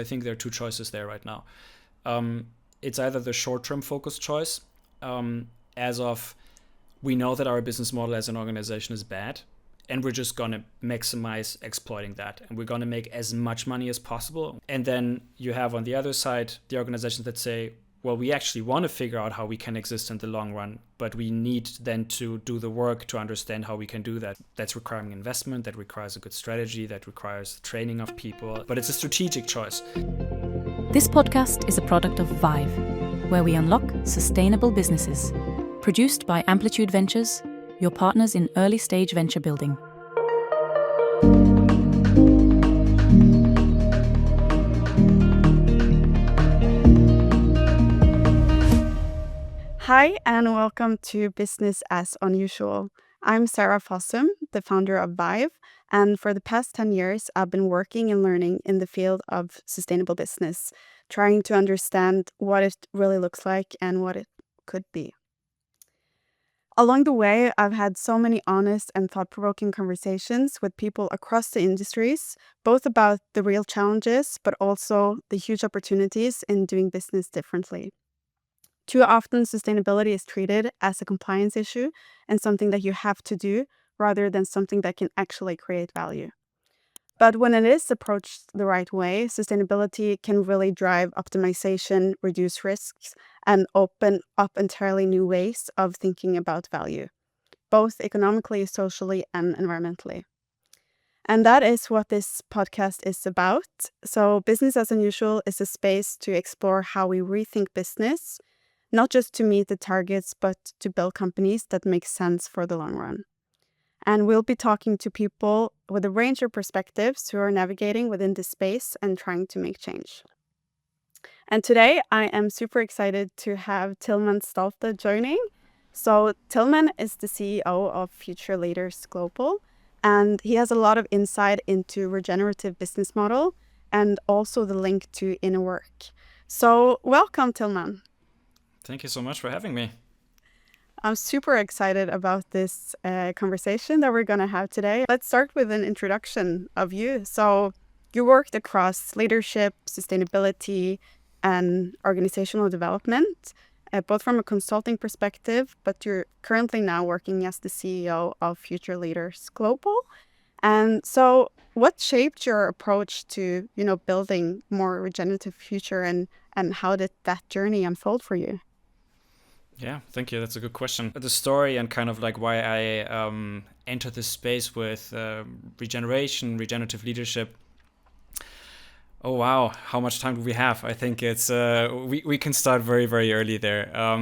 I think there are two choices there right now. It's either the short-term focused choice, as of we know that our business model as an organization is bad, and we're just going to maximize exploiting that. And we're going to make as much money as possible. And then you have on the other side, the organizations that say, well, we actually want to figure out how we can exist in the long run, but we need then to do the work to understand how we can do that. That's requiring investment, that requires a good strategy, that requires training of people, but it's a strategic choice. This podcast is a product of Vive, where we unlock sustainable businesses. Produced by Amplitude Ventures, your partners in early stage venture building. Hi, and welcome to Business as Unusual. I'm Sara Fossum, the founder of Vive, and for the past 10 years, I've been working and learning in the field of sustainable business, trying to understand what it really looks like and what it could be. Along the way, I've had so many honest and thought-provoking conversations with people across the industries, both about the real challenges, but also the huge opportunities in doing business differently. Too often, sustainability is treated as a compliance issue and something that you have to do rather than something that can actually create value. But when it is approached the right way, sustainability can really drive optimization, reduce risks, and open up entirely new ways of thinking about value, both economically, socially, and environmentally. And that is what this podcast is about. So Business as Unusual is a space to explore how we rethink business, not just to meet the targets, but to build companies that make sense for the long run. And we'll be talking to people with a range of perspectives who are navigating within this space and trying to make change. And today I am super excited to have Tilmann Stalte joining. So Tilmann is the CEO of Future Leaders Global, and he has a lot of insight into regenerative business model and also the link to inner work. So welcome, Tilmann. Thank you so much for having me. I'm super excited about this conversation that we're going to have today. Let's start with an introduction of you. So you worked across leadership, sustainability, and organizational development, both from a consulting perspective, but you're currently now working as the CEO of Future Leaders Global. And so what shaped your approach to, building more regenerative future, and how did that journey unfold for you? Yeah, thank you. That's a good question. The story and kind of like why I entered this space with regenerative leadership. Oh, wow. How much time do we have? I think it's we can start very, very early there.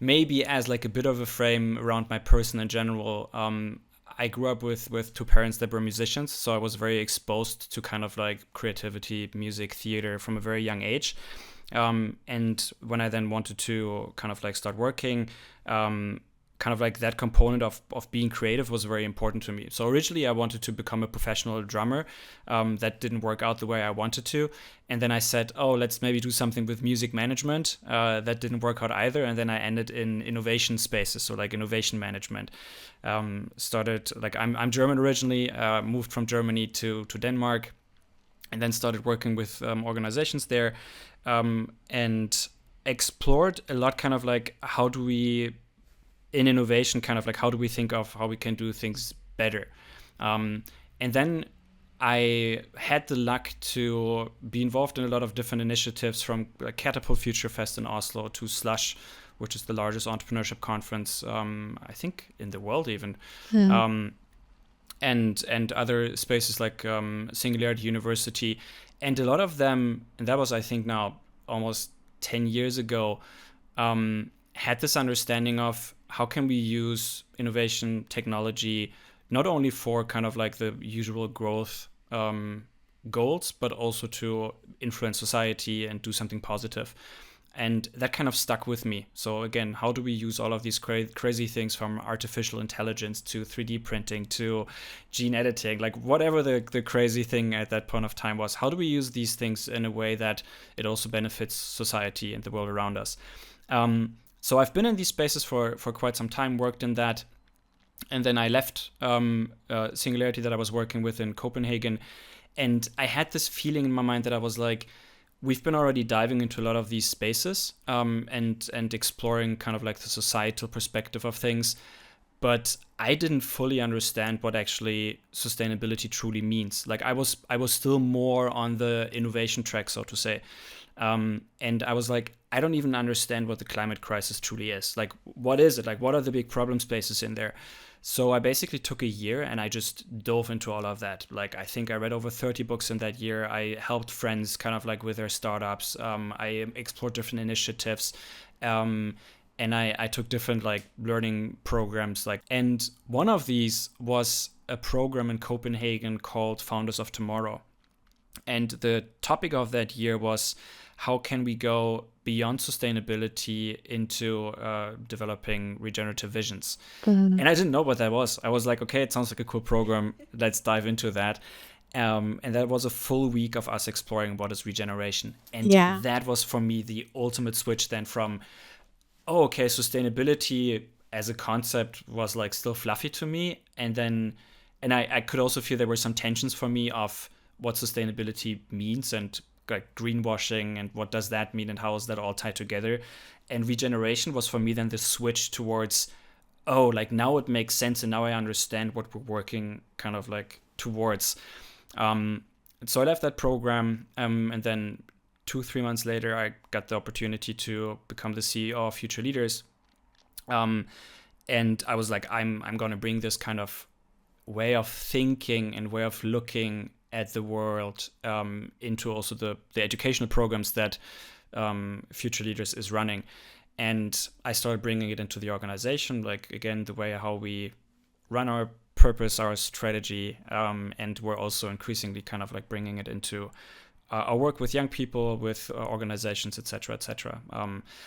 Maybe as like a bit of a frame around my person in general. I grew up with two parents that were musicians, so I was very exposed to kind of like creativity, music, theater from a very young age. And when I then wanted to kind of like start working, kind of like that component of being creative was very important to me. So originally I wanted to become a professional drummer. That didn't work out the way I wanted to. And then I said, let's maybe do something with music management. That didn't work out either. And then I ended in innovation spaces, so like innovation management. Started like I'm German originally, moved from Germany to Denmark, and then started working with organizations there. And explored a lot kind of like how do we, in innovation, kind of like how do we think of how we can do things better. And then I had the luck to be involved in a lot of different initiatives, from Catapult Future Fest in Oslo to Slush, which is the largest entrepreneurship conference, I think, in the world even. And other spaces like Singularity University. And a lot of them, and that was, I think, now almost 10 years ago, had this understanding of how can we use innovation technology not only for kind of like the usual growth goals, but also to influence society and do something positive. And that kind of stuck with me. So again, how do we use all of these crazy things, from artificial intelligence to 3D printing to gene editing, like whatever the crazy thing at that point of time was, how do we use these things in a way that it also benefits society and the world around us? So I've been in these spaces for quite some time, worked in that. And then I left Singularity that I was working with in Copenhagen. And I had this feeling in my mind that I was like, we've been already diving into a lot of these spaces, and exploring kind of like the societal perspective of things. But I didn't fully understand what actually sustainability truly means. Like I was still more on the innovation track, so to say. And I was like, I don't even understand what the climate crisis truly is. Like, what is it? Like, what are the big problem spaces in there? So I basically took a year and I just dove into all of that. Like, I think I read over 30 books in that year. I helped friends kind of like with their startups. I explored different initiatives. And I took different like learning programs. And one of these was a program in Copenhagen called Founders of Tomorrow. And the topic of that year was, how can we go beyond sustainability into developing regenerative visions? And I didn't know what that was. I was like, okay, it sounds like a cool program. Let's dive into that. And that was a full week of us exploring what is regeneration. And that was for me the ultimate switch then from, oh, okay, sustainability as a concept was like still fluffy to me. And I could also feel there were some tensions for me of what sustainability means and like greenwashing and what does that mean and how is that all tied together. And regeneration was for me then the switch towards, oh, like now it makes sense and now I understand what we're working kind of like towards. So I left that program, and then 2-3 months later I got the opportunity to become the CEO of Future Leaders. And I was like, I'm going to bring this kind of way of thinking and way of looking at the world into also the educational programs that Future Leaders is running. And I started bringing it into the organization, like, again, the way how we run our purpose, our strategy, and we're also increasingly kind of like bringing it into our work with young people, with organizations, etc., etc.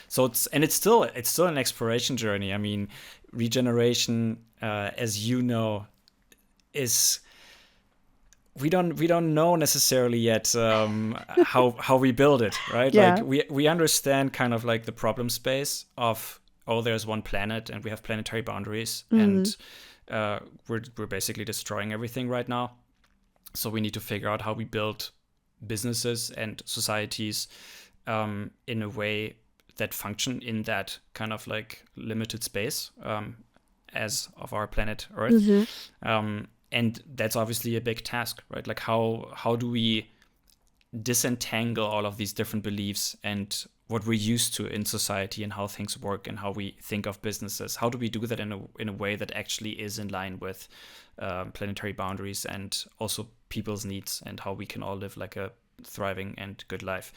So it's still an exploration journey. I mean, regeneration, as you know, is we don't know necessarily yet how we build it, right? Yeah. Like we understand kind of like the problem space of, oh, there's one planet and we have planetary boundaries, and we're basically destroying everything right now. So we need to figure out how we build businesses and societies in a way that function in that kind of like limited space as of our planet Earth. And that's obviously a big task, right? Like how do we disentangle all of these different beliefs and what we're used to in society and how things work and how we think of businesses? How do we do that in a way that actually is in line with planetary boundaries and also people's needs, and how we can all live like a thriving and good life?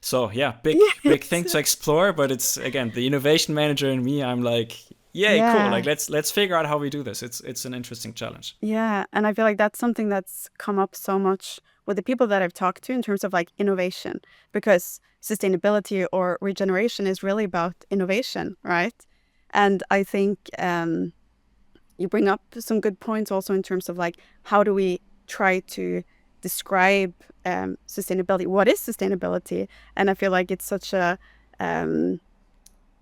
So yeah, big thing to explore, but it's, again, the innovation manager in me, I'm like, yay, cool. Like let's figure out how we do this. It's an interesting challenge. Yeah, and I feel like that's something that's come up so much with the people that I've talked to in terms of like innovation, because sustainability or regeneration is really about innovation, right? And I think you bring up some good points also in terms of like, how do we try to describe sustainability? What is sustainability? And I feel like it's such a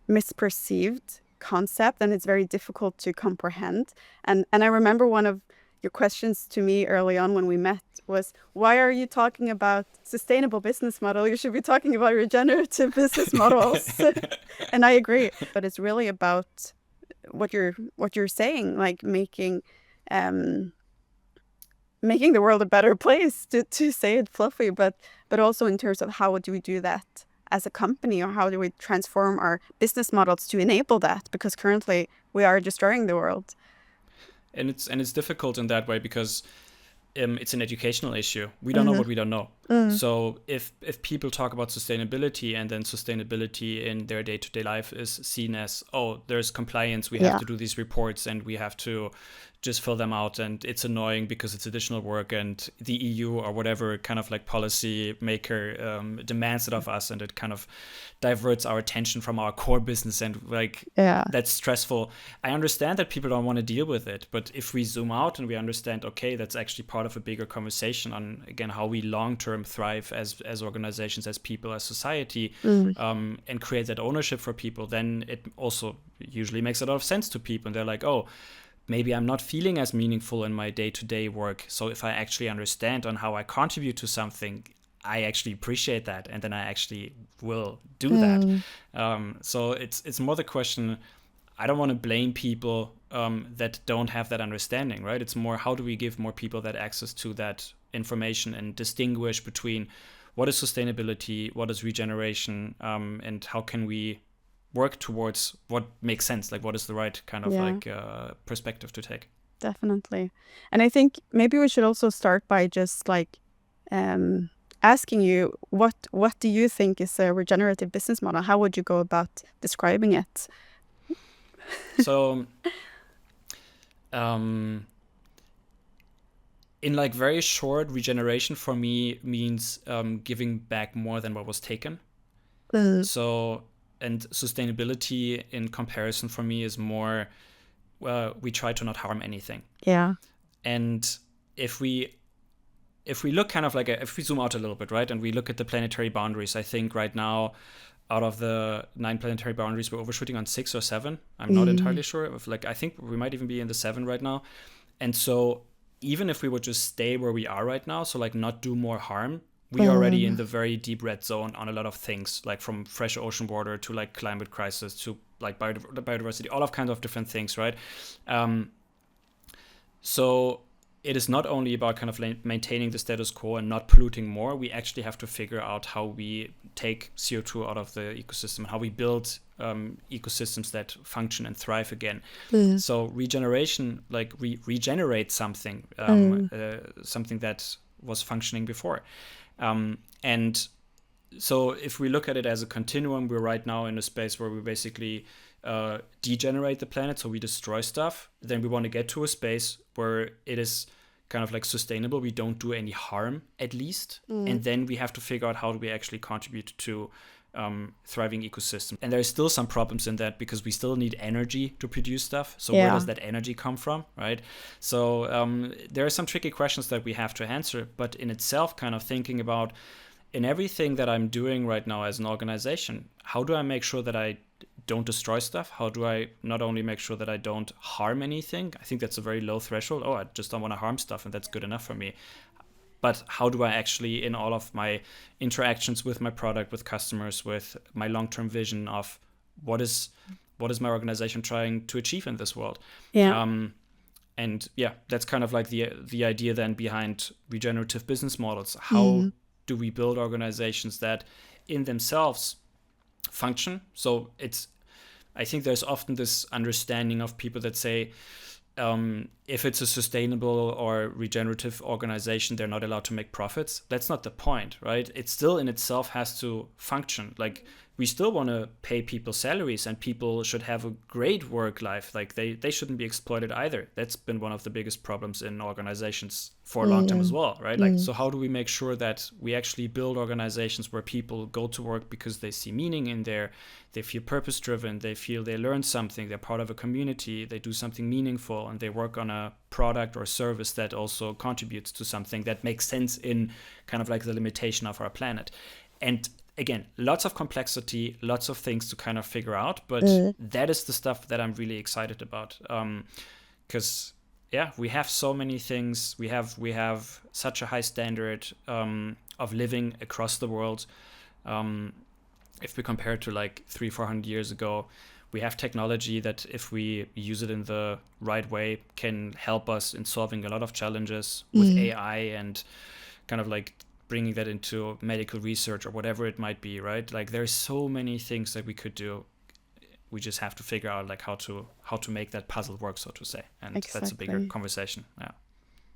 misperceived concept, and it's very difficult to comprehend. And I remember one of your questions to me early on when we met was, why are you talking about sustainable business model? You should be talking about regenerative business models. And I agree, but it's really about what you're saying, like making the world a better place, to say it fluffy, but also in terms of how do we do that as a company, or how do we transform our business models to enable that? Because currently we are destroying the world. And it's difficult in that way because it's an educational issue. We don't know what we don't know. So if people talk about sustainability and then sustainability in their day-to-day life is seen as, oh, there's compliance, we have to do these reports and we have to just fill them out, and it's annoying because it's additional work and the EU or whatever kind of like policy maker demands it of us, and it kind of diverts our attention from our core business, and like that's stressful. I understand that people don't want to deal with it, but if we zoom out and we understand, okay, that's actually part of a bigger conversation on, again, how we long-term thrive as organizations, as people, as society, and create that ownership for people, then it also usually makes a lot of sense to people, and they're like, oh, maybe I'm not feeling as meaningful in my day-to-day work. So if I actually understand on how I contribute to something, I actually appreciate that, and then I actually will do that. So it's more the question. I don't want to blame people that don't have that understanding, right? It's more, how do we give more people that access to that information and distinguish between what is sustainability, what is regeneration, and how can we work towards what makes sense, like what is the right kind of perspective to take. Definitely. And I think maybe we should also start by just like asking you, what do you think is a regenerative business model? How would you go about describing it? So in like very short, regeneration for me means giving back more than what was taken. So, and sustainability in comparison for me is more, we try to not harm anything. Yeah. And if we look kind of like, if we zoom out a little bit, right, and we look at the planetary boundaries, I think right now, out of the 9 planetary boundaries, we're overshooting on 6 or 7. I'm not entirely sure. I think we might even be in the 7 right now. And so even if we would just stay where we are right now, so like not do more harm, we are already in the very deep red zone on a lot of things, like from fresh ocean water to like climate crisis to like biodiversity, all of kinds of different things, right? So it is not only about kind of maintaining the status quo and not polluting more. We actually have to figure out how we take CO2 out of the ecosystem, how we build ecosystems that function and thrive again. So regeneration, like we regenerate something, something that was functioning before. And so if we look at it as a continuum, we're right now in a space where we basically degenerate the planet, so we destroy stuff. Then we want to get to a space where it is kind of like sustainable. We don't do any harm, at least. And then we have to figure out how do we actually contribute to thriving ecosystem. And there's still some problems in that because we still need energy to produce stuff. So where does that energy come from, right? So there are some tricky questions that we have to answer. But in itself, kind of thinking about, in everything that I'm doing right now as an organization, how do I make sure that I don't destroy stuff? How do I not only make sure that I don't harm anything? I think that's a very low threshold. Oh, I just don't want to harm stuff, and that's good enough for me. But how do I actually, in all of my interactions with my product, with customers, with my long-term vision of what is my organization trying to achieve in this world? And that's kind of like the idea then behind regenerative business models. How do we build organizations that in themselves function? So I think there's often this understanding of people that say, if it's a sustainable or regenerative organization, they're not allowed to make profits. That's not the point, right? It still in itself has to function. Like, we still want to pay people salaries, and people should have a great work life. Like they shouldn't be exploited either. That's been one of the biggest problems in organizations for a long time as well, right? Like, so how do we make sure that we actually build organizations where people go to work because they see meaning in there, they feel purpose driven, they feel they learn something, they're part of a community, they do something meaningful, and they work on a product or service that also contributes to something that makes sense in kind of like the limitation of our planet. And again, lots of complexity, lots of things to kind of figure out, but that is the stuff that I'm really excited about. Because we have so many things. We have such a high standard of living across the world. If we compare to like 300-400 years ago, we have technology that, if we use it in the right way, can help us in solving a lot of challenges with AI and kind of like bringing that into medical research or whatever it might be, right? Like, there's so many things that we could do. We just have to figure out like how to make that puzzle work, so to say. And that's a bigger conversation.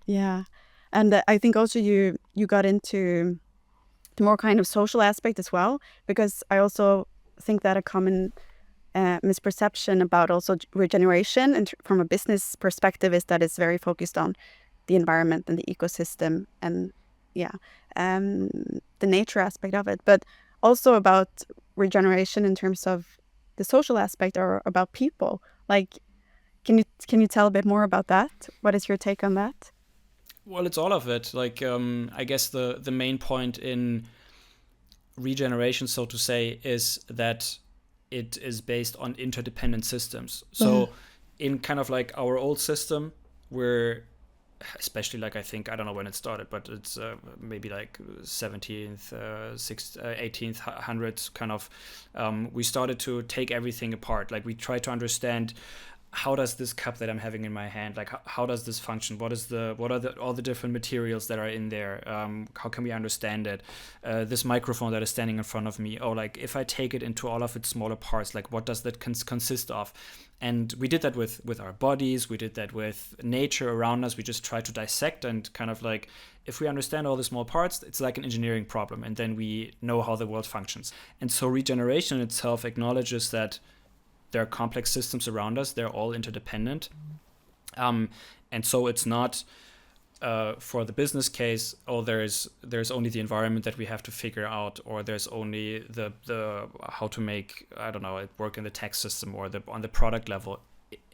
Yeah. And I think also you got into the more kind of social aspect as well, because I also think that a common misperception about also regeneration and from a business perspective is that it's very focused on the environment and the ecosystem and the nature aspect of it, but also about regeneration in terms of the social aspect or about people. Like, can you tell a bit more about that? What is your take on that? Well, it's all of it. Like, I guess the main point in regeneration, so to say, is that it is based on interdependent systems. So in kind of like our old system, we're especially like, I think, I don't know when it started, but it's maybe like 17th, 18th hundreds kind of, we started to take everything apart. Like we try to understand, how does this cup that I'm having in my hand, like how does this function? What are all the different materials that are in there? How can we understand it? This microphone that is standing in front of me, oh, like if I take it into all of its smaller parts, like what does that consist of? And we did that with our bodies. We did that with nature around us. We just try to dissect and kind of like, if we understand all the small parts, it's like an engineering problem, and then we know how the world functions. And so regeneration itself acknowledges that there are complex systems around us. They're all interdependent. And so it's not for the business case, oh, there's only the environment that we have to figure out, or there's only the how to make, I don't know, it work in the tax system or on the product level.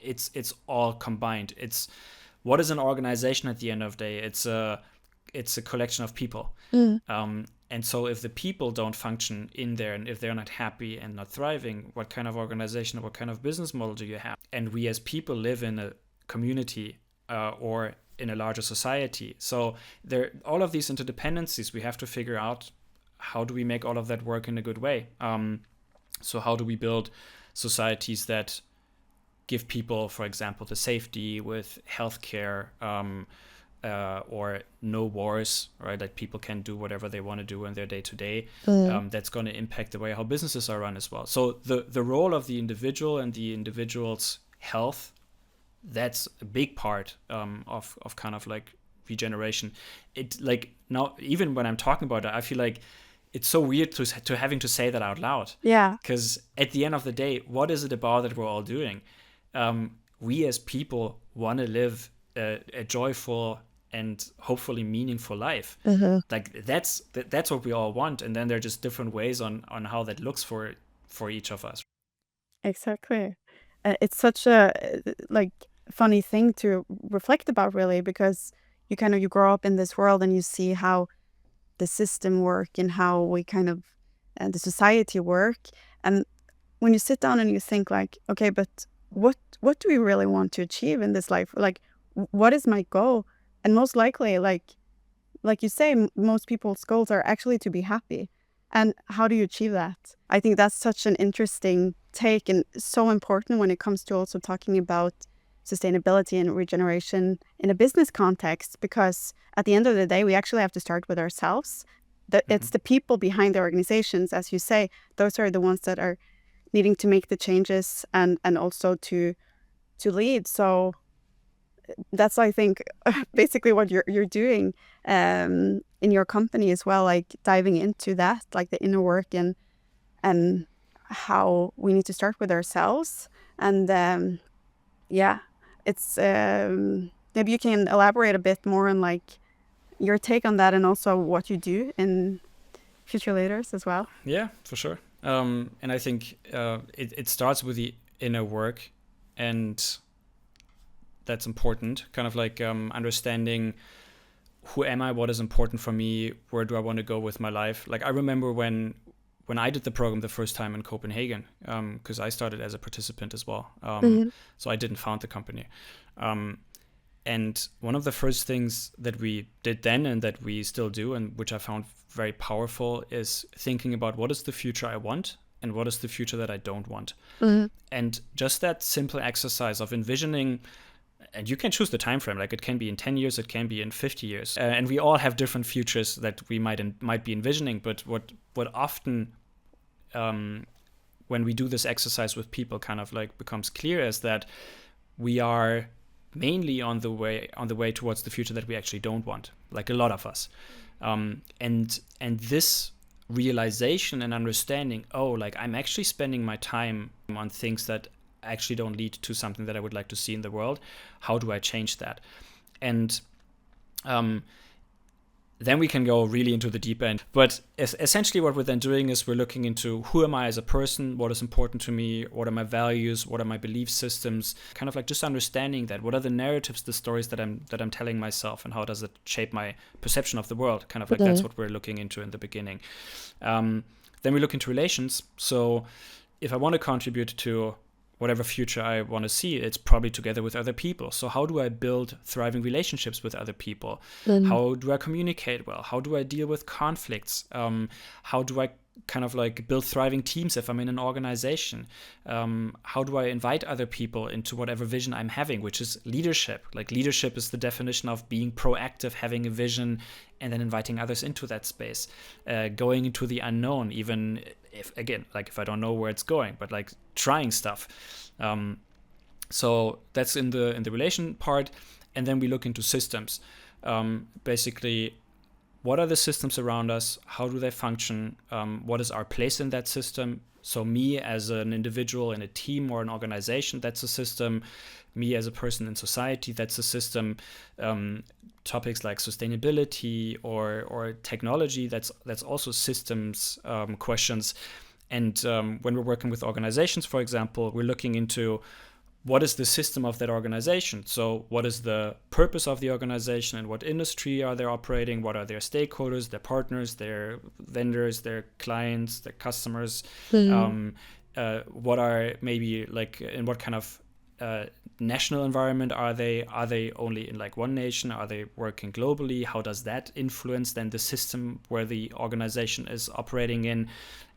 It's all combined. It's what is an organization at the end of the day? It's a collection of people. And so if the people don't function in there, and if they're not happy and not thriving, what kind of organization, what kind of business model do you have? And we as people live in a community or in a larger society. So there, all of these interdependencies, we have to figure out, how do we make all of that work in a good way? So how do we build societies that give people, for example, the safety with healthcare, or no wars, right? That people can do whatever they want to do in their day-to-day. That's going to impact the way how businesses are run as well. So the role of the individual and the individual's health, that's a big part of kind of like regeneration. It, like, now, even when I'm talking about it, I feel like it's so weird to having to say that out loud. Yeah. Because at the end of the day, what is it about that we're all doing? We as people want to live a joyful and hopefully meaningful life. Like that's what we all want. And then there are just different ways on how that looks for each of us. Exactly. It's such a like funny thing to reflect about, really, because you grow up in this world and you see how the system work and how we the society work. And when you sit down and you think like, okay, but what do we really want to achieve in this life? Like, what is my goal? And most likely, like you say, most people's goals are actually to be happy. And how do you achieve that? I think that's such an interesting take, and so important when it comes to also talking about sustainability and regeneration in a business context, because at the end of the day, we actually have to start with ourselves. It's the people behind the organizations, as you say, those are the ones that are needing to make the changes and also to lead. So that's, I think, basically what you're doing in your company as well, like diving into that, like the inner work and how we need to start with ourselves. And it's maybe you can elaborate a bit more on like your take on that, and also what you do in Future Leaders as well. Yeah, for sure. And I think it starts with the inner work, and that's important, kind of like understanding, who am I, what is important for me, where do I want to go with my life. Like I remember when I did the program the first time in Copenhagen, because I started as a participant as well, so I didn't found the company, and one of the first things that we did then, and that we still do, and which I found very powerful, is thinking about what is the future I want and what is the future that I don't want. And just that simple exercise of envisioning. And you can choose the time frame, like it can be in 10 years, it can be in 50 years. And we all have different futures that we might be envisioning. But what often, when we do this exercise with people, kind of like becomes clear, is that we are mainly on the way towards the future that we actually don't want, like a lot of us. And this realization and understanding, oh, like I'm actually spending my time on things that actually don't lead to something that I would like to see in the world. How do I change that? And then we can go really into the deep end. But essentially what we're then doing is we're looking into, who am I as a person? What is important to me? What are my values? What are my belief systems? Kind of like just understanding that. What are the narratives, the stories that I'm telling myself, and how does it shape my perception of the world? Kind of like that's what we're looking into in the beginning. Then we look into relations. So if I want to contribute to whatever future I want to see, it's probably together with other people. So how do I build thriving relationships with other people? How do I communicate well? How do I deal with conflicts? How do I kind of like build thriving teams if I'm in an organization? How do I invite other people into whatever vision I'm having, which is leadership? Like leadership is the definition of being proactive, having a vision, and then inviting others into that space, going into the unknown, even if I don't know where it's going, but like trying stuff. So that's in the relation part. And then we look into systems. Basically, what are the systems around us? How do they function? What is our place in that system? So me as an individual in a team or an organization, that's a system. Me as a person in society, that's a system. Topics like sustainability or technology, that's also systems questions. And when we're working with organizations, for example, we're looking into what is the system of that organization? So what is the purpose of the organization, and what industry are they operating? What are their stakeholders, their partners, their vendors, their clients, their customers? What are maybe like, in what kind of national environment are they? Are they only in like one nation? Are they working globally? How does that influence then the system where the organization is operating in?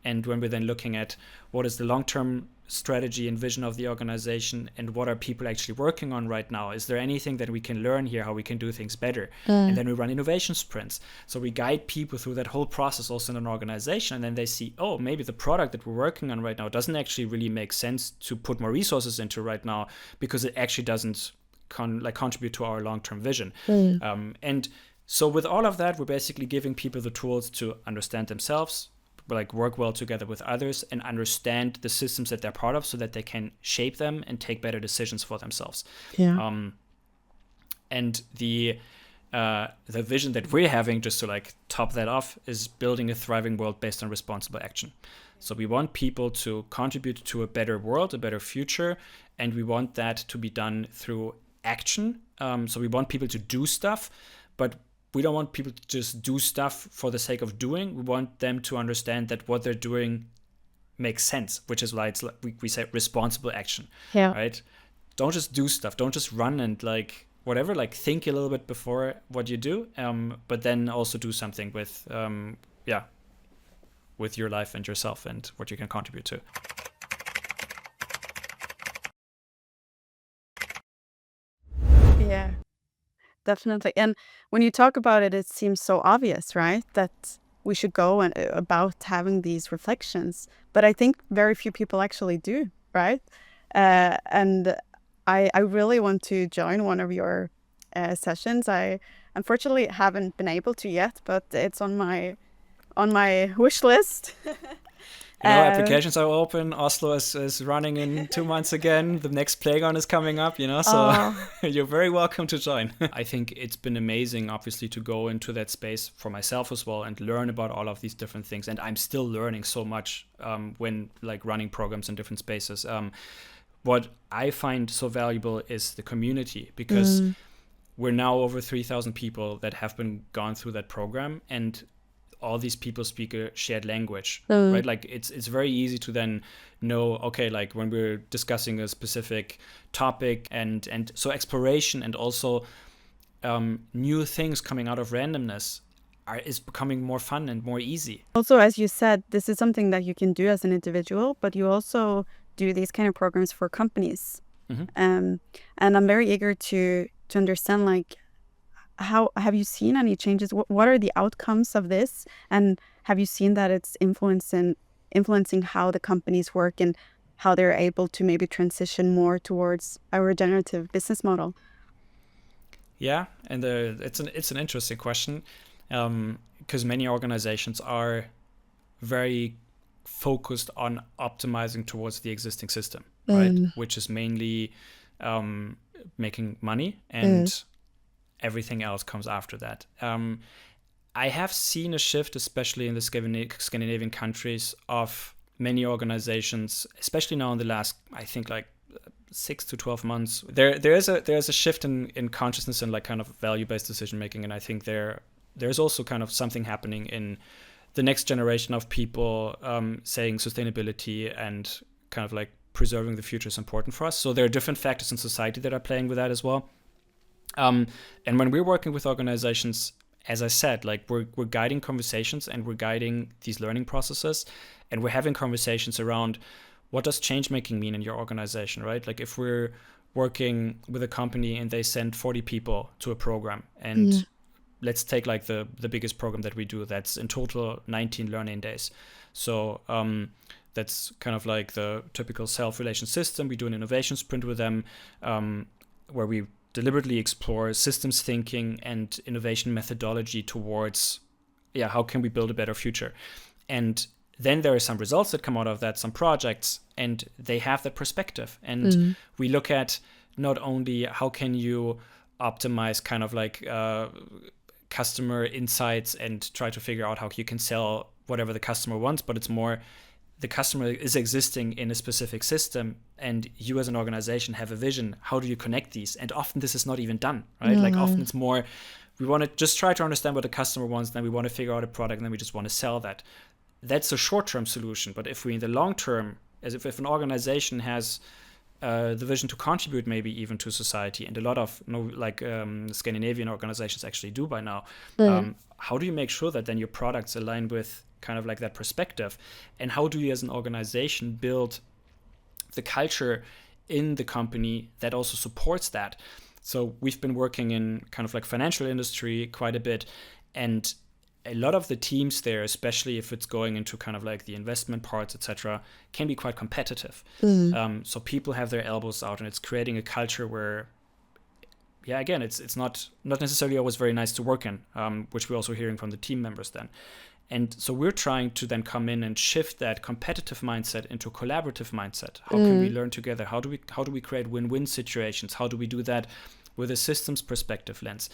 And when we're then looking at what is the long-term strategy and vision of the organization, and what are people actually working on right now? Is there anything that we can learn here, how we can do things better? And then we run innovation sprints. So we guide people through that whole process also in an organization, and then they see, oh, maybe the product that we're working on right now doesn't actually really make sense to put more resources into right now, because it actually doesn't contribute to our long-term vision. And so with all of that, we're basically giving people the tools to understand themselves, like work well together with others, and understand the systems that they're part of, so that they can shape them and take better decisions for themselves. And the vision that we're having, just to like top that off, is building a thriving world based on responsible action. So we want people to contribute to a better world, a better future, and we want that to be done through action. So we want people to do stuff, but we don't want people to just do stuff for the sake of doing. We want them to understand that what they're doing makes sense, which is why we say responsible action, right? Don't just do stuff. Don't just run and like whatever, like think a little bit before what you do, but then also do something with your life and yourself and what you can contribute to. Yeah. Definitely. And when you talk about it, it seems so obvious, right? That we should go and about having these reflections. But I think very few people actually do, right? And I really want to join one of your sessions. I unfortunately haven't been able to yet, but it's on my wish list. Applications are open. Oslo is running in 2 months again. The next playground is coming up, so you're very welcome to join. I think it's been amazing, obviously, to go into that space for myself as well and learn about all of these different things. And I'm still learning so much when like running programs in different spaces. What I find so valuable is the community, because we're now over 3,000 people that have been gone through that program, and all these people speak a shared language, right? Like it's very easy to then know, okay, like when we're discussing a specific topic, and so exploration and also new things coming out of randomness is becoming more fun and more easy. Also, as you said, this is something that you can do as an individual, but you also do these kind of programs for companies. And I'm very eager to understand, like, how have you seen any changes? What are the outcomes of this? And have you seen that it's influencing how the companies work and how they're able to maybe transition more towards a regenerative business model? Yeah, and it's an interesting question, because many organizations are very focused on optimizing towards the existing system, right? Which is mainly making money, and everything else comes after that. I have seen a shift, especially in the Scandinavian countries, of many organizations, especially now in the last, I think, like 6 to 12 months. There's a shift in consciousness and like kind of value-based decision making, and I think there's also kind of something happening in the next generation of people saying sustainability and kind of like preserving the future is important for us. So there are different factors in society that are playing with that as well. And when we're working with organizations, as I said, like we're guiding conversations and we're guiding these learning processes, and we're having conversations around what does change making mean in your organization, right? Like if we're working with a company and they send 40 people to a program, and let's take like the biggest program that we do, that's in total 19 learning days. So that's kind of like the typical self-relation system. We do an innovation sprint with them, where we deliberately explore systems thinking and innovation methodology towards, how can we build a better future? And then there are some results that come out of that, some projects, and they have that perspective. And we look at not only how can you optimize kind of like customer insights and try to figure out how you can sell whatever the customer wants, but it's more the customer is existing in a specific system and you as an organization have a vision. How do you connect these? And often this is not even done, right? Like often it's more, we want to just try to understand what the customer wants, then we want to figure out a product, and then we just want to sell that. That's a short-term solution. But if we, in the long term, as if an organization has the vision to contribute maybe even to society, and a lot of Scandinavian organizations actually do by now, how do you make sure that then your products align with kind of like that perspective? And how do you as an organization build the culture in the company that also supports that? So we've been working in kind of like financial industry quite a bit, and a lot of the teams there, especially if it's going into kind of like the investment parts, etc., can be quite competitive. So people have their elbows out, and it's creating a culture where, again, it's not necessarily always very nice to work in, which we're also hearing from the team members then. And so we're trying to then come in and shift that competitive mindset into a collaborative mindset. How can we learn together? How do we create win-win situations? How do we do that with a systems perspective lens?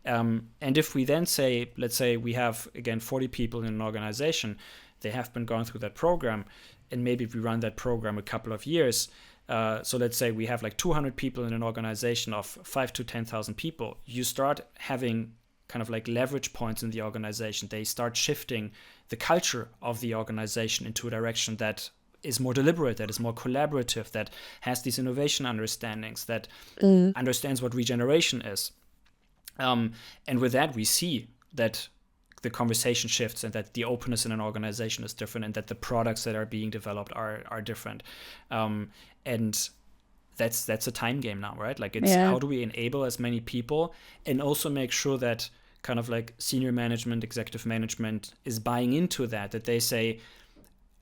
And if we then say, let's say we have, again, 40 people in an organization, they have been going through that program, and maybe we run that program a couple of years. So let's say we have like 200 people in an organization of 5,000 to 10,000 people. You start having kind of like leverage points in the organization. They start shifting the culture of the organization into a direction that is more deliberate, that is more collaborative, that has these innovation understandings, that understands what regeneration is. And with that, we see that the conversation shifts, and that the openness in an organization is different, and that the products that are being developed are different. And that's a time game now, right? Like it's how do we enable as many people, and also make sure that kind of like senior management, executive management is buying into that they say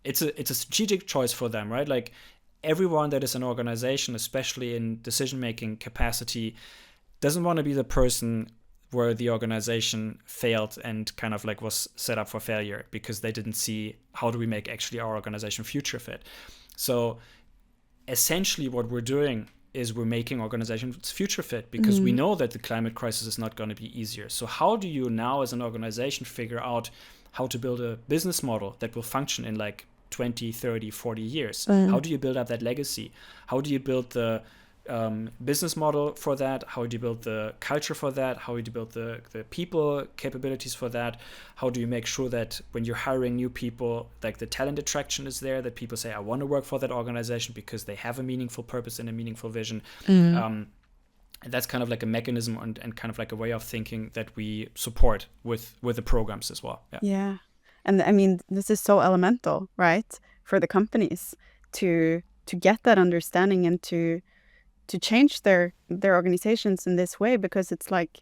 it's a strategic choice for them, right? Like everyone that is an organization, especially in decision-making capacity, doesn't want to be the person where the organization failed and kind of like was set up for failure because they didn't see how do we make actually our organization future fit. So essentially what we're doing is we're making organizations future fit, because we know that the climate crisis is not going to be easier. So how do you now as an organization figure out how to build a business model that will function in like 20, 30, 40 years? How do you build up that legacy? How do you build the business model for that? How do you build the culture for that? How do you build the people capabilities for that? How do you make sure that when you're hiring new people, like the talent attraction is there, that people say, I want to work for that organization because they have a meaningful purpose and a meaningful vision? And that's kind of like a mechanism and kind of like a way of thinking that we support with the programs as well. Yeah. And I mean, this is so elemental, right? For the companies to get that understanding and to change their organizations in this way, because it's like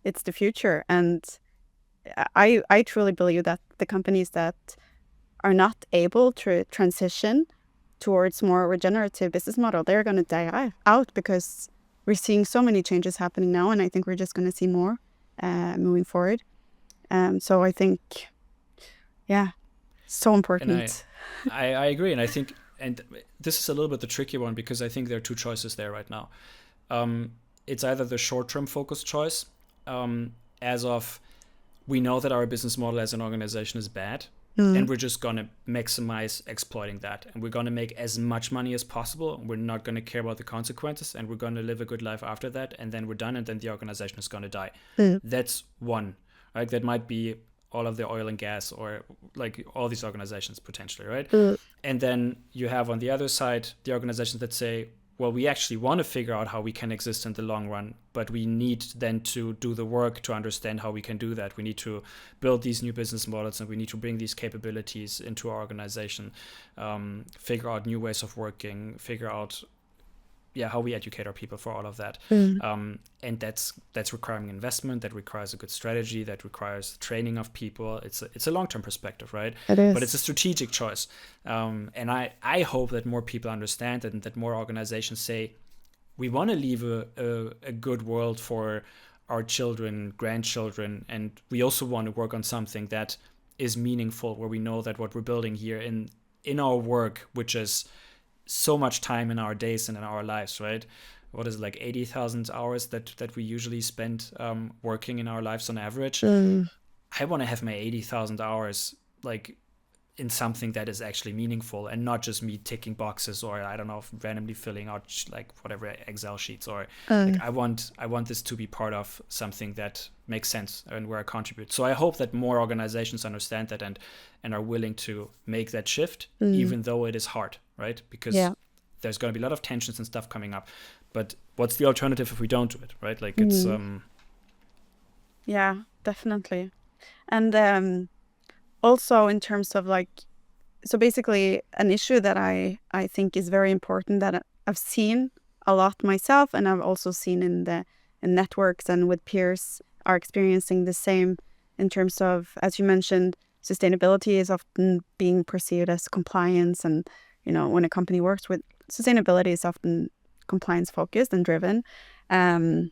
it's the future. And I truly believe that the companies that are not able to transition towards more regenerative business model, they're going to die out, because we're seeing so many changes happening now, and I think we're just going to see more moving forward. So I think, so important. And I agree, and I think. And this is a little bit the tricky one, because I think there are two choices there right now. It's either the short-term focused choice, as of we know that our business model as an organization is bad, and we're just going to maximize exploiting that. And we're going to make as much money as possible. We're not going to care about the consequences, and we're going to live a good life after that. And then we're done, and then the organization is going to die. That's one. Right? That might be all of the oil and gas, or like all these organizations potentially, right? Mm. And then you have on the other side the organizations that say, well, we actually want to figure out how we can exist in the long run, but we need then to do the work to understand how we can do that. We need to build these new business models, and we need to bring these capabilities into our organization, figure out new ways of working, figure out how we educate our people for all of that. And that's requiring investment, that requires a good strategy, that requires training of people. It's a long-term perspective, right? It is. But it's a strategic choice. And I hope that more people understand it, and that more organizations say, we want to leave a good world for our children, grandchildren, and we also want to work on something that is meaningful, where we know that what we're building here in our work, which is so much time in our days and in our lives, right? What is it, like 80,000 hours that we usually spend working in our lives on average? I want to have my 80,000 hours like in something that is actually meaningful, and not just me ticking boxes, or I don't know, randomly filling out like whatever Excel sheets, or like I want this to be part of something that makes sense and where I contribute. So I hope that more organizations understand that and are willing to make that shift, even though it is hard, right? Because there's going to be a lot of tensions and stuff coming up. But what's the alternative if we don't do it, right? Like it's Yeah, definitely. And also in terms of like, so basically an issue that I think is very important, that I've seen a lot myself, and I've also seen in networks and with peers are experiencing the same, in terms of, as you mentioned, sustainability is often being perceived as compliance. And, you know, when a company works with sustainability, is often compliance focused and driven. And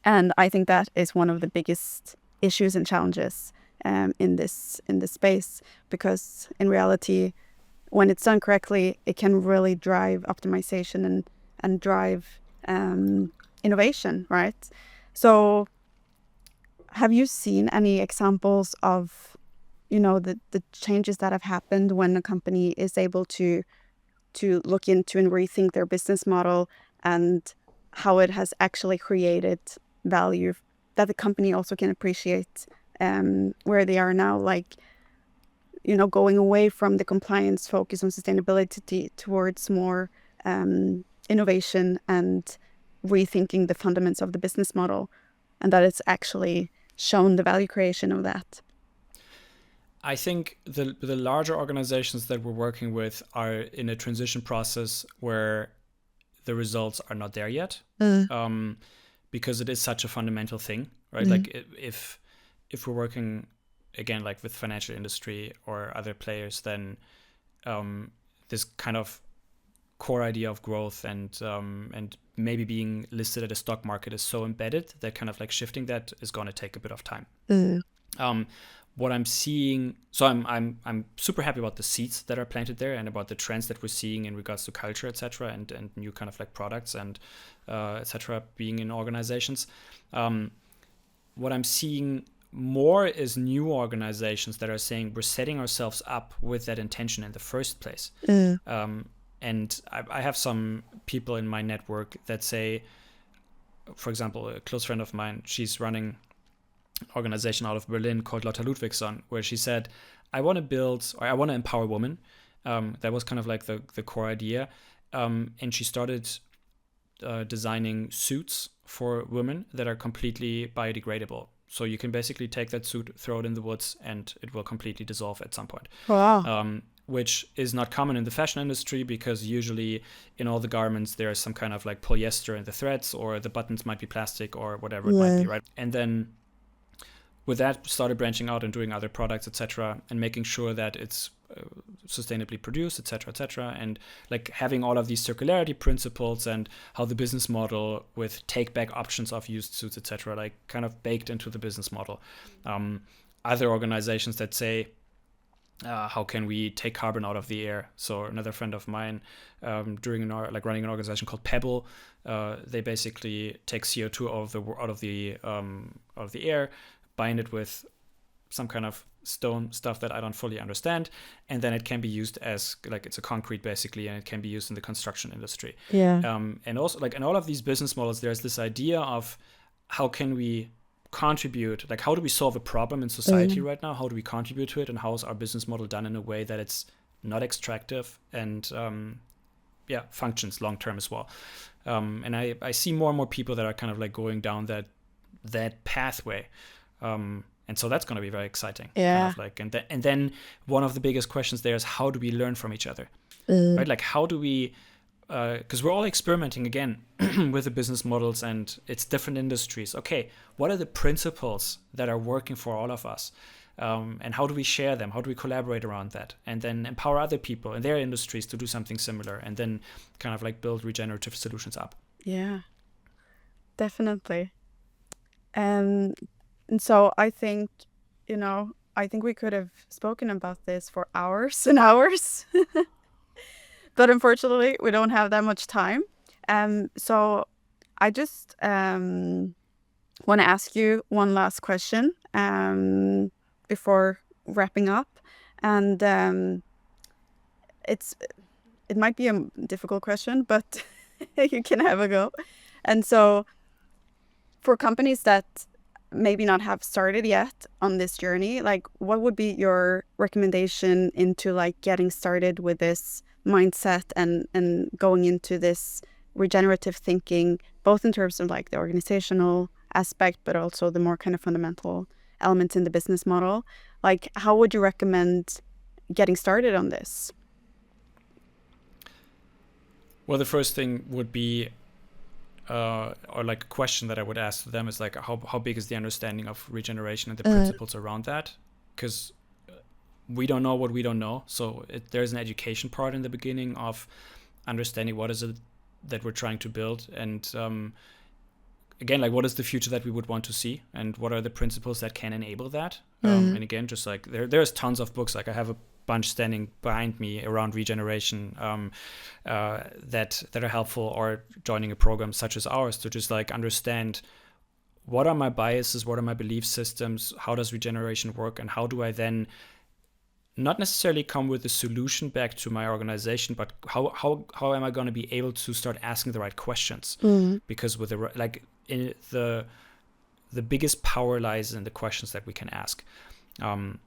I think that is one of the biggest issues and challenges in this space, because in reality, when it's done correctly, it can really drive optimization and drive innovation, right? So have you seen any examples of, you know, the changes that have happened when a company is able to look into and rethink their business model, and how it has actually created value that the company also can appreciate where they are now, like, you know, going away from the compliance focus on sustainability towards more innovation and rethinking the fundamentals of the business model, and that it's actually shown the value creation of that? I think the larger organizations that we're working with are in a transition process where the results are not there yet, because it is such a fundamental thing, right? Like if we're working again like with financial industry or other players, then this kind of core idea of growth and maybe being listed at a stock market is so embedded that kind of like shifting that is going to take a bit of time. What I'm seeing, so I'm super happy about the seeds that are planted there, and about the trends that we're seeing in regards to culture, etc., and new kind of like products and etc. being in organizations. What I'm seeing more is new organizations that are saying we're setting ourselves up with that intention in the first place. And I have some people in my network that say, for example, a close friend of mine, she's running organization out of Berlin called Lotta Ludwigsson, where she said, I want to empower women. That was kind of like the core idea. And she started designing suits for women that are completely biodegradable. So you can basically take that suit, throw it in the woods, and it will completely dissolve at some point. Wow. Which is not common in the fashion industry, because usually in all the garments there is some kind of like polyester in the threads, or the buttons might be plastic, or whatever it might be, right? And then with that, started branching out and doing other products, etc., and making sure that it's sustainably produced, etc., and like having all of these circularity principles and how the business model with take back options of used suits, etc., like kind of baked into the business model. Other organizations that say, how can we take carbon out of the air? So another friend of mine, running an organization called Pebble, they basically take CO2 out of the air, bind it with some kind of stone stuff that I don't fully understand, and then it can be used as like, it's a concrete basically, and it can be used in the construction industry. And also like in all of these business models, there's this idea of how can we contribute, like how do we solve a problem in society right now? How do we contribute to it? And how is our business model done in a way that it's not extractive and functions long term as well? And I see more and more people that are kind of like going down that pathway. And so that's going to be very exciting. Yeah. Kind of like, and then one of the biggest questions there is, how do we learn from each other? Right? Like, how do we, because we're all experimenting again with the business models and it's different industries. Okay, what are the principles that are working for all of us? And how do we share them? How do we collaborate around that? And then empower other people in their industries to do something similar, and then kind of like build regenerative solutions up. Yeah, definitely. And so I think, I think we could have spoken about this for hours and hours. But unfortunately, we don't have that much time. So I just want to ask you one last question before wrapping up. And it might be a difficult question, but you can have a go. And so for companies that maybe not have started yet on this journey, like what would be your recommendation into like getting started with this mindset and going into this regenerative thinking, both in terms of like the organizational aspect, but also the more kind of fundamental elements in the business model? Like, how would you recommend getting started on this? Well, the first thing would be, or like a question that I would ask to them is like, how big is the understanding of regeneration and the principles around that? Because we don't know what we don't know. So there's an education part in the beginning of understanding what is it that we're trying to build. And again, like what is the future that we would want to see? And what are the principles that can enable that? And again, just like there's tons of books. Like I have a bunch standing behind me around regeneration that are helpful, or joining a program such as ours to just like understand what are my biases, what are my belief systems, how does regeneration work, and how do I then not necessarily come with a solution back to my organization, but how am I going to be able to start asking the right questions? Because with the biggest power lies in the questions that we can ask. And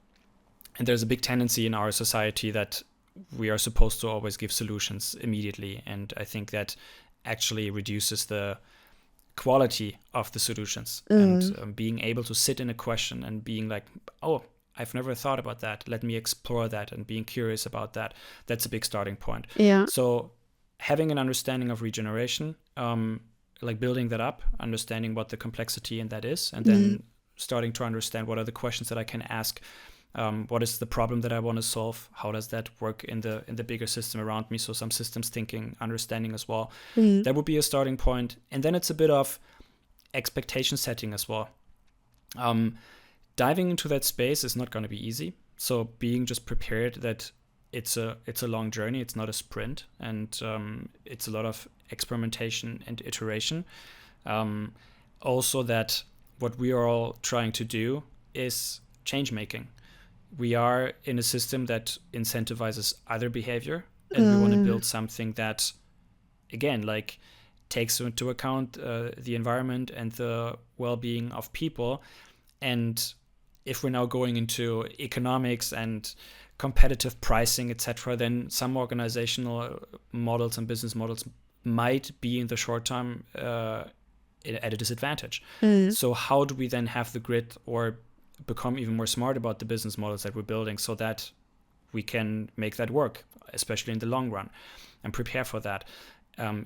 there's a big tendency in our society that we are supposed to always give solutions immediately. And I think that actually reduces the quality of the solutions. And being able to sit in a question and being like, oh, I've never thought about that. Let me explore that, and being curious about that. That's a big starting point. Yeah. So having an understanding of regeneration, like building that up, understanding what the complexity in that is, and then starting to understand what are the questions that I can ask. What is the problem that I want to solve? How does that work in the bigger system around me? So some systems thinking, understanding as well. That would be a starting point. And then it's a bit of expectation setting as well. Diving into that space is not going to be easy. So being just prepared that it's a long journey. It's not a sprint, and it's a lot of experimentation and iteration. Also, that what we are all trying to do is change making. We are in a system that incentivizes other behavior, and we want to build something that, again, like takes into account the environment and the well-being of people. And if we're now going into economics and competitive pricing, etc., then some organizational models and business models might be in the short term at a disadvantage. So how do we then have the grit or become even more smart about the business models that we're building so that we can make that work, especially in the long run, and prepare for that?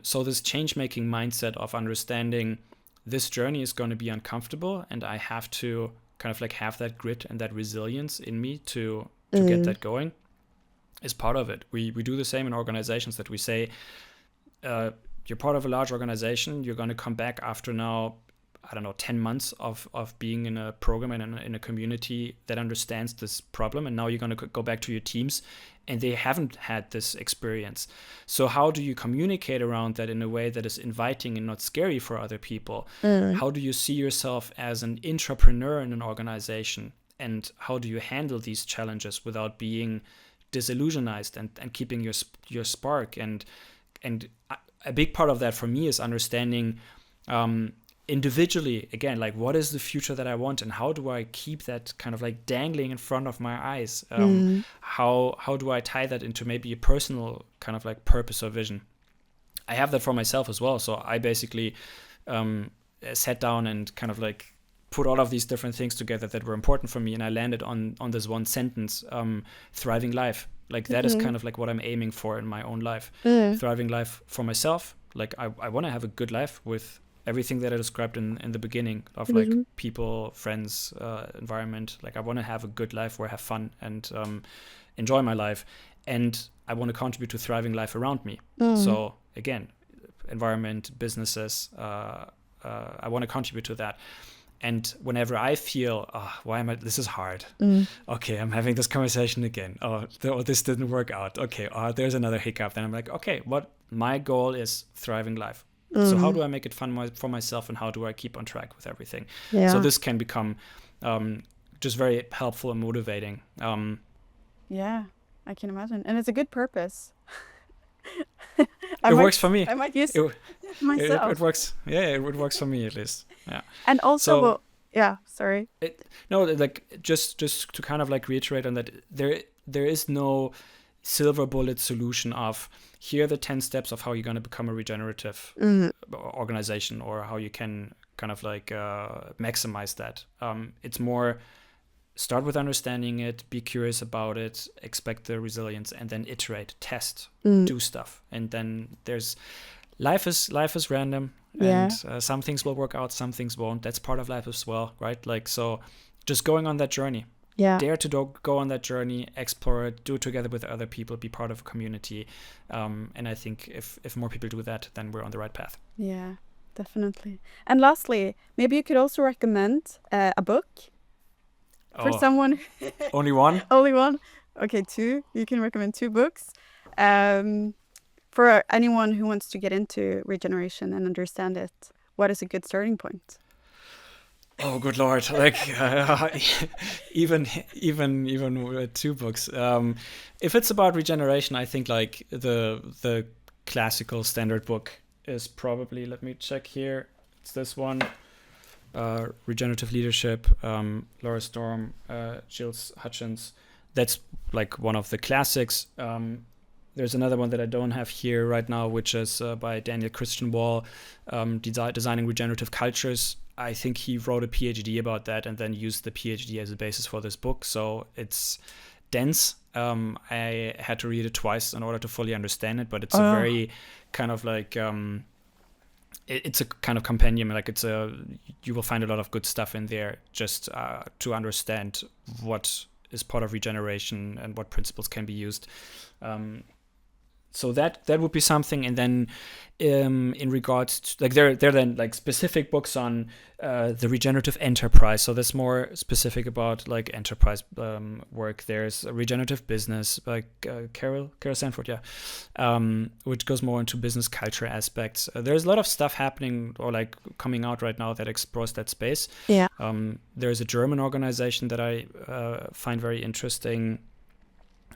So this change-making mindset of understanding this journey is going to be uncomfortable, and I have to kind of like have that grit and that resilience in me to get that going, is part of it. We do the same in organizations, that we say, you're part of a large organization, you're going to come back after now, I don't know, 10 months of being in a program and in a community that understands this problem. And now you're going to go back to your teams and they haven't had this experience. So how do you communicate around that in a way that is inviting and not scary for other people? How do you see yourself as an intrapreneur in an organization? And how do you handle these challenges without being disillusionized and keeping your spark? And a big part of that for me is understanding individually, again, like what is the future that I want, and how do I keep that kind of like dangling in front of my eyes? How do I tie that into maybe a personal kind of like purpose or vision? I have that for myself as well. So I basically sat down and kind of like put all of these different things together that were important for me, and I landed on this one sentence: thriving life. Like that is kind of like what I'm aiming for in my own life. Thriving life for myself. Like I want to have a good life with everything that I described in the beginning of like people, friends, environment. Like I want to have a good life where I have fun and enjoy my life, and I want to contribute to thriving life around me. So again, environment, businesses, I want to contribute to that. And whenever I feel, this is hard. Okay, I'm having this conversation again. This didn't work out. Okay, there's another hiccup. Then I'm like, okay, my goal is thriving life. So how do I make it fun for myself, and how do I keep on track with everything? So this can become just very helpful and motivating. Yeah, I can imagine. And it's a good purpose. It works for me. I might use it myself. It works. Yeah, it works for me at least. Yeah. And also, sorry. Just to kind of like reiterate on that, there is no silver bullet solution of here are the 10 steps of how you're going to become a regenerative organization, or how you can kind of like maximize that. It's more start with understanding it, be curious about it, expect the resilience, and then iterate, test, do stuff. And then life is random, and some things will work out, some things won't. That's part of life as well, right? Like, so just going on that journey. Dare to go on that journey, explore it, do it together with other people, be part of a community. And I think if more people do that, then we're on the right path. Yeah, definitely. And lastly, maybe you could also recommend a book for someone. Only one? Only one? Okay, 2. You can recommend 2 books. For anyone who wants to get into regeneration and understand it, what is a good starting point? Oh, good Lord! Like even with 2 books. If it's about regeneration, I think like the classical standard book is probably, let me check here. It's this one, Regenerative Leadership, Laura Storm, Giles Hutchins. That's like one of the classics. There's another one that I don't have here right now, which is by Daniel Christian Wall, Designing Regenerative Cultures. I think he wrote a PhD about that and then used the PhD as a basis for this book. So it's dense. I had to read it twice in order to fully understand it, but it's a very kind of like, it's a kind of compendium. Like you will find a lot of good stuff in there just to understand what is part of regeneration and what principles can be used. So that would be something. And then in regards to, like, there are then like specific books on the regenerative enterprise. So that's more specific about like enterprise work. There's a regenerative business by Carol Sanford, which goes more into business culture aspects. There's a lot of stuff happening or like coming out right now that explores that space. Yeah. There's a German organization that I find very interesting,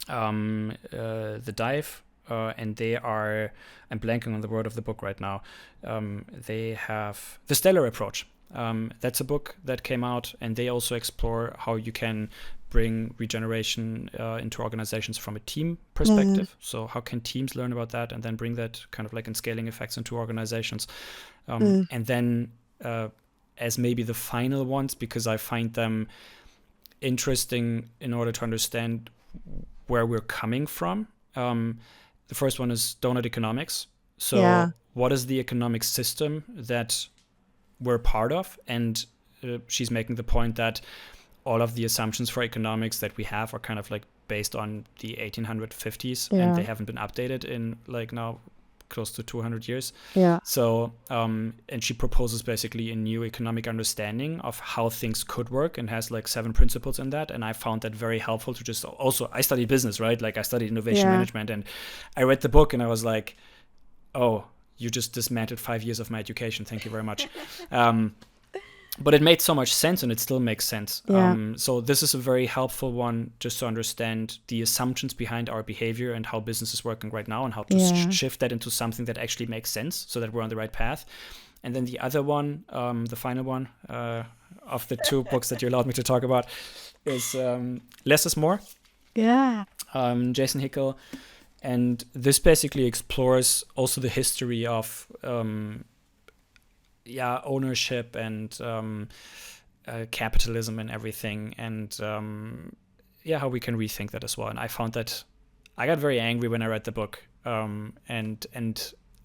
the Dive. And they are, I'm blanking on the word of the book right now. They have the Stellar Approach. That's a book that came out, and they also explore how you can bring regeneration into organizations from a team perspective. So how can teams learn about that and then bring that kind of like in scaling effects into organizations? And then as maybe the final ones, because I find them interesting in order to understand where we're coming from. The first one is donut economics. So what is the economic system that we're part of? And she's making the point that all of the assumptions for economics that we have are kind of like based on the 1850s, and they haven't been updated in like now close to 200 years. So, and she proposes basically a new economic understanding of how things could work, and has like 7 principles in that. And I found that very helpful to just also, I studied business, right? Like I studied innovation management, and I read the book and I was like, oh, you just dismantled 5 years of my education. Thank you very much. but it made so much sense, and it still makes sense. Yeah. So this is a very helpful one just to understand the assumptions behind our behavior and how business is working right now, and how to shift that into something that actually makes sense so that we're on the right path. And then the other one, the final one of the two books that you allowed me to talk about is Less is More. Yeah. Jason Hickel. And this basically explores also the history of ownership and capitalism and everything, and how we can rethink that as well. And I found that I got very angry when I read the book, and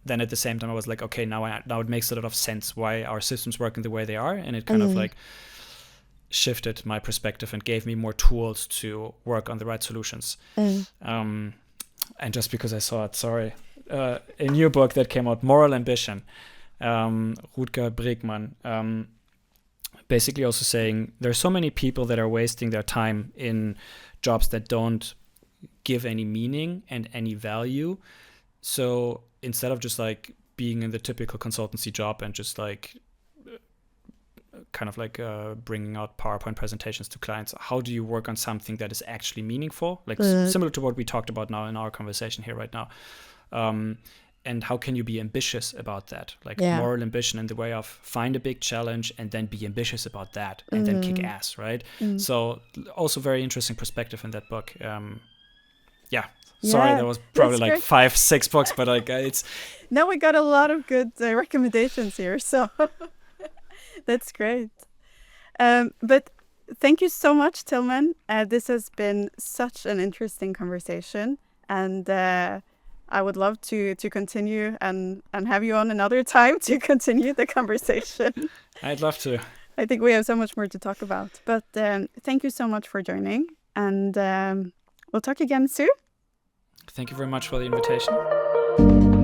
then at the same time I was like, okay, now it makes a lot of sense why our systems working the way they are, and it kind of like shifted my perspective and gave me more tools to work on the right solutions. And just because I saw it, a new book that came out, Moral Ambition, Rutger Bregman, basically also saying there's so many people that are wasting their time in jobs that don't give any meaning and any value. So instead of just like being in the typical consultancy job and just like kind of like bringing out PowerPoint presentations to clients, how do you work on something that is actually meaningful, like similar to what we talked about now in our conversation here right now, and how can you be ambitious about that, like moral ambition in the way of find a big challenge and then be ambitious about that and then kick ass, right? So also very interesting perspective in that book. Sorry, that was probably like 5-6 books, but like it's now we got a lot of good recommendations here, so that's great. But thank you so much, Tilmann. This has been such an interesting conversation, and I would love to continue and have you on another time to continue the conversation. I'd love to. I think we have so much more to talk about. But thank you so much for joining, and we'll talk again soon. Thank you very much for the invitation.